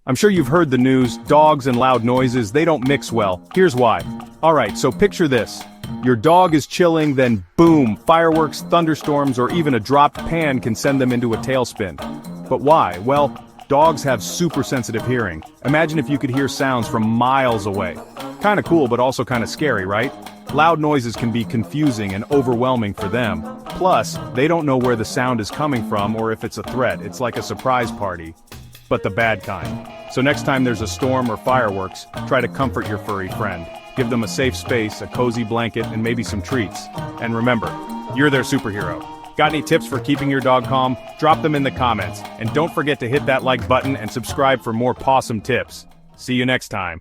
I'm sure you've heard the news, dogs and loud noises, they don't mix well. Here's why. Alright, so picture this. Your dog is chilling, then boom, fireworks, thunderstorms, or even a dropped pan can send them into a tailspin. But why? Well, dogs have super sensitive hearing. Imagine if you could hear sounds from miles away. Kinda cool, but also kinda scary, right? Loud noises can be confusing and overwhelming for them. Plus, they don't know where the sound is coming from or if it's a threat. It's like a surprise party, but the bad kind. So next time there's a storm or fireworks, try to comfort your furry friend. Give them a safe space, a cozy blanket, and maybe some treats. And remember, you're their superhero. Got any tips for keeping your dog calm? Drop them in the comments. And don't forget to hit that like button and subscribe for more pawsome tips. See you next time.